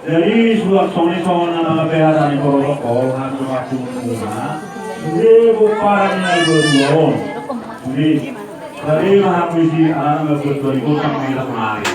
Jadi sudah soni-soni nama pehara ni korok hantu aku muna. Jadi bukannya berdua. Jadi dari mana puisi anak berdoa itu sampai kita kemari.